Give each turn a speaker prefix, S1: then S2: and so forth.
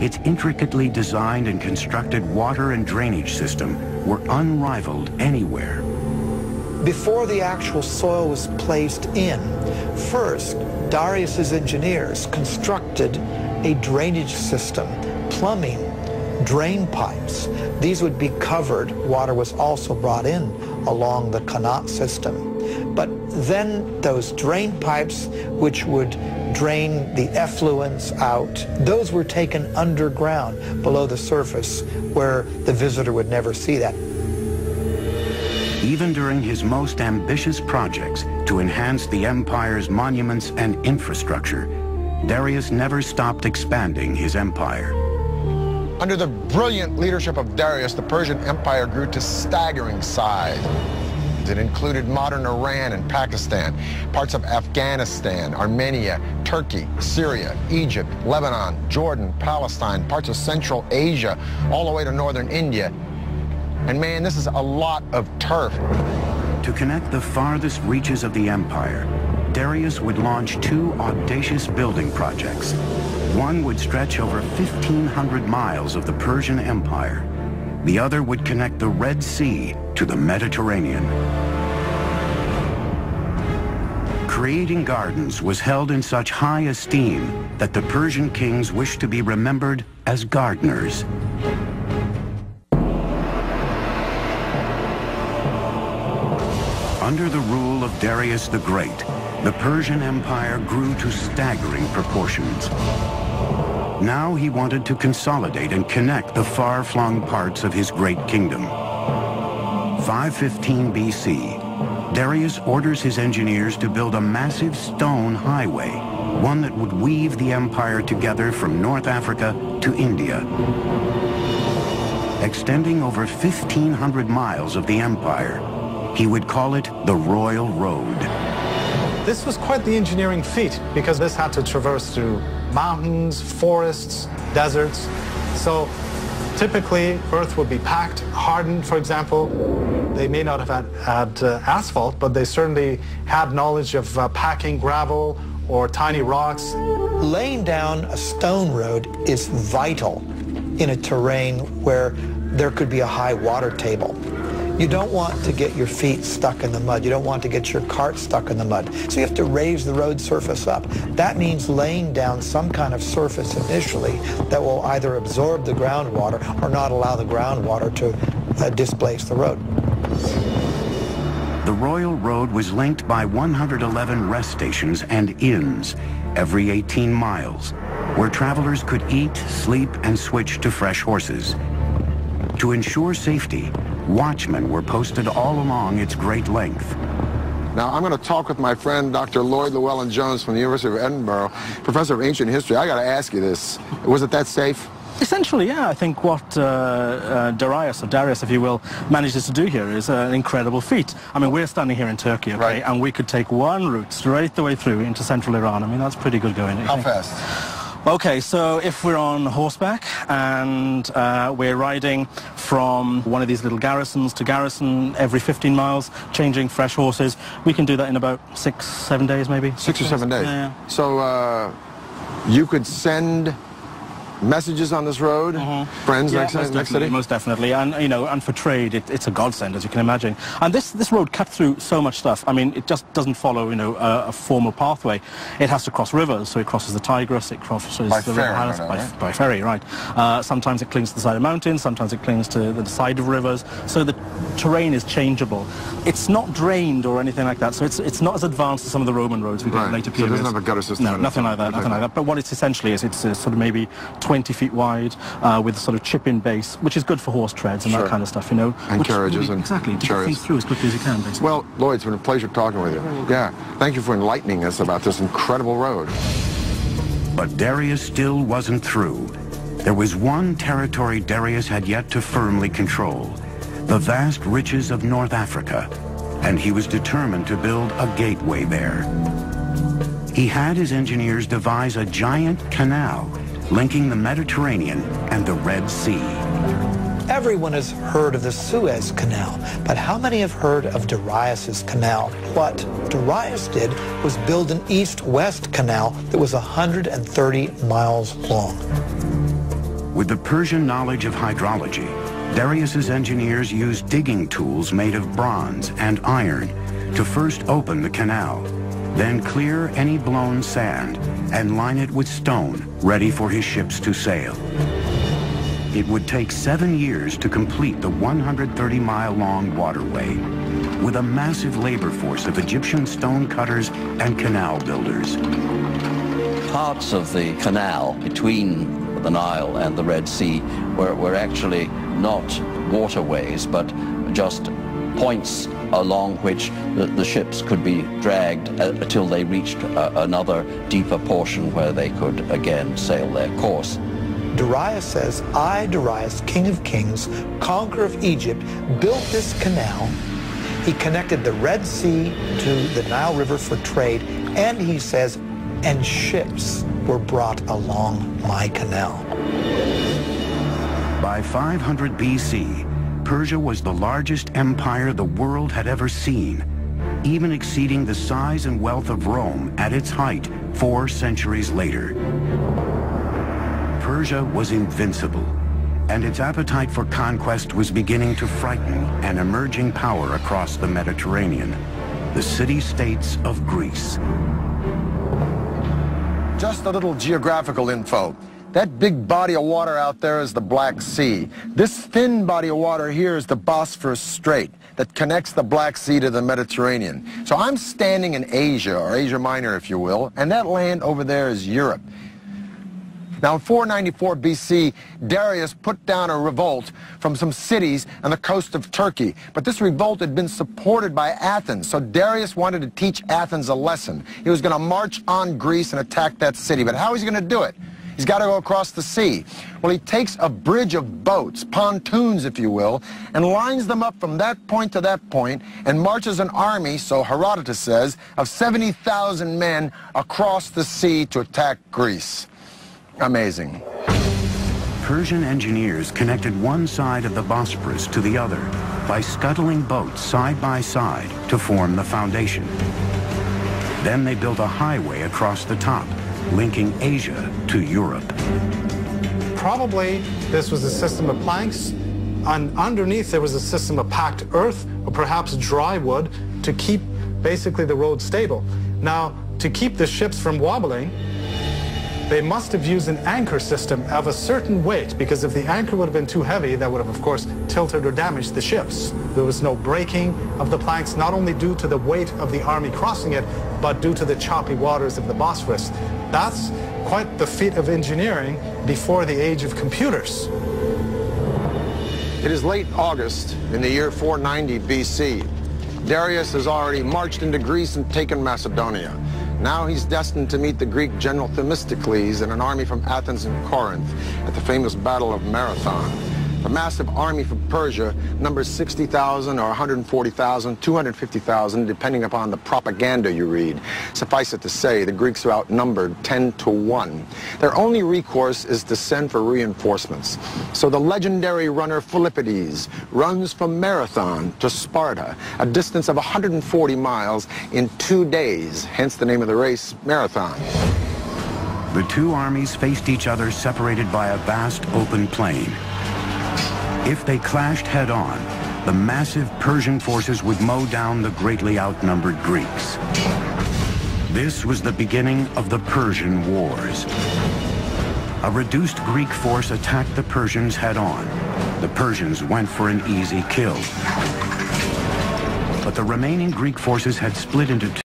S1: its intricately designed and constructed water and drainage system were unrivaled anywhere.
S2: Before the actual soil was placed in, first, Darius's engineers constructed a drainage system, plumbing, drain pipes. These would be covered. Water was also brought in along the canal system. But then those drain pipes, which would drain the effluents out, those were taken underground below the surface where the visitor would never see that.
S1: Even during his most ambitious projects to enhance the empire's monuments and infrastructure, Darius never stopped expanding his empire.
S3: Under the brilliant leadership of Darius, the Persian Empire grew to staggering size. It included modern Iran and Pakistan, parts of Afghanistan, Armenia, Turkey, Syria, Egypt, Lebanon, Jordan, Palestine, parts of Central Asia, all the way to northern India. And man, this is a lot of turf.
S1: To connect the farthest reaches of the empire, Darius would launch two audacious building projects. One would stretch over 1,500 miles of the Persian Empire. The other would connect the Red Sea to the Mediterranean. Creating gardens was held in such high esteem that the Persian kings wished to be remembered as gardeners. Under the rule of Darius the Great, the Persian Empire grew to staggering proportions. Now he wanted to consolidate and connect the far-flung parts of his great kingdom. 515 BC, Darius orders his engineers to build a massive stone highway, one that would weave the empire together from North Africa to India. Extending over 1,500 miles of the empire, he would call it the Royal Road.
S4: This was quite the engineering feat because this had to traverse through mountains, forests, deserts. So typically earth would be packed, hardened, for example. They may not have had asphalt, but they certainly had knowledge of packing gravel or tiny rocks.
S2: Laying down a stone road is vital in a terrain where there could be a high water table. You don't want to get your feet stuck in the mud. You don't want to get your cart stuck in the mud. So you have to raise the road surface up. That means laying down some kind of surface initially that will either absorb the groundwater or not allow the groundwater to displace the road.
S1: The Royal Road was linked by 111 rest stations and inns every 18 miles, where travelers could eat, sleep, and switch to fresh horses. To ensure safety, watchmen were posted all along its great length.
S3: Now, I'm going to talk with my friend, Dr. Lloyd Llewellyn-Jones from the University of Edinburgh, professor of ancient history. I got to ask you this. Was it that safe?
S5: Essentially, yeah. I think what Darius, if you will, manages to do here is an incredible feat. I mean, we're standing here in Turkey, okay, right, and we could take one route straight the way through into central Iran. I mean, that's pretty good going.
S3: How fast?
S5: Okay, so if we're on horseback and we're riding from one of these little garrisons to garrison every 15 miles, changing fresh horses, we can do that in about 6-7 days, maybe.
S3: 6 or 7 days?
S5: Yeah.
S3: So you could send messages on this road, friends,
S5: yeah,
S3: next city?
S5: Most definitely, and you know, and for trade, it's a godsend, as you can imagine. And this road cut through so much stuff. I mean, it just doesn't follow, you know, a formal pathway. It has to cross rivers, so it crosses the Tigris, it crosses
S3: by
S5: the
S3: ferry,
S5: river by ferry, right? Sometimes it clings to the side of mountains, sometimes it clings to the side of rivers. So the terrain is changeable. It's not drained or anything like that. So it's not as advanced as some of the Roman roads we get in later periods.
S3: So it doesn't have a gutter system.
S5: No, nothing like that. Nothing like that. But what it's essentially is, it's sort of maybe 20 feet wide with a sort of chip-in base, which is good for horse treads and that kind of stuff, you know.
S3: And carriages
S5: really,
S3: and
S5: exactly, to
S3: chariots.
S5: get things through as quickly as you can, basically.
S3: Well, Lloyd, it's been a pleasure talking with you. Yeah, thank you for enlightening us about this incredible road.
S1: But Darius still wasn't through. There was one territory Darius had yet to firmly control, the vast riches of North Africa, and he was determined to build a gateway there. He had his engineers devise a giant canal linking the Mediterranean and the Red Sea.
S2: Everyone has heard of the Suez Canal, but how many have heard of Darius's canal? What Darius did was build an east-west canal that was 130 miles long.
S1: With the Persian knowledge of hydrology, Darius's engineers used digging tools made of bronze and iron to first open the canal, then clear any blown sand and line it with stone ready for his ships to sail. It would take 7 years to complete the 130-mile-long waterway, with a massive labor force of Egyptian stone cutters and canal builders.
S6: Parts of the canal between the Nile and the Red Sea were actually not waterways, but just points along which the ships could be dragged until they reached another deeper portion where they could again sail their course.
S2: Darius says, I, Darius, king of kings, conqueror of Egypt, built this canal. He connected the Red Sea to the Nile River for trade, and he says, and ships were brought along my canal.
S1: By 500 BC, Persia was the largest empire the world had ever seen, even exceeding the size and wealth of Rome at its height 4 centuries later. Persia was invincible, and its appetite for conquest was beginning to frighten an emerging power across the Mediterranean, the city-states of Greece.
S3: Just a little geographical info. That big body of water out there is the Black Sea. This thin body of water here is the Bosphorus Strait that connects the Black Sea to the Mediterranean. So I'm standing in Asia, or Asia Minor if you will, and that land over there is Europe. Now in 494 BC, Darius put down a revolt from some cities on the coast of Turkey. But this revolt had been supported by Athens, so Darius wanted to teach Athens a lesson. He was going to march on Greece and attack that city. But how is he going to do it? He's got to go across the sea. Well, he takes a bridge of boats, pontoons if you will, and lines them up from that point to that point and marches an army, so Herodotus says, of 70,000 men across the sea to attack Greece. Amazing.
S1: Persian engineers connected one side of the Bosporus to the other by scuttling boats side by side to form the foundation. Then they built a highway across the top, linking Asia to Europe.
S4: Probably this was a system of planks, and underneath there was a system of packed earth or perhaps dry wood to keep basically the road stable. Now, to keep the ships from wobbling, they must have used an anchor system of a certain weight, because if the anchor would have been too heavy, that would have, of course, tilted or damaged the ships. There was no breaking of the planks, not only due to the weight of the army crossing it, but due to the choppy waters of the Bosphorus. That's quite the feat of engineering before the age of computers.
S3: It is late August in the year 490 BC. Darius has already marched into Greece and taken Macedonia. Now he's destined to meet the Greek general Themistocles and an army from Athens and Corinth at the famous Battle of Marathon. The massive army from Persia numbers 60,000 or 140,000, 250,000, depending upon the propaganda you read. Suffice it to say, the Greeks are outnumbered 10 to 1. Their only recourse is to send for reinforcements. So the legendary runner Philippides runs from Marathon to Sparta, a distance of 140 miles in 2 days, hence the name of the race, Marathon.
S1: The two armies faced each other separated by a vast open plain. If they clashed head-on, the massive Persian forces would mow down the greatly outnumbered Greeks. This was the beginning of the Persian Wars. A reduced Greek force attacked the Persians head-on. The Persians went for an easy kill. But the remaining Greek forces had split into two.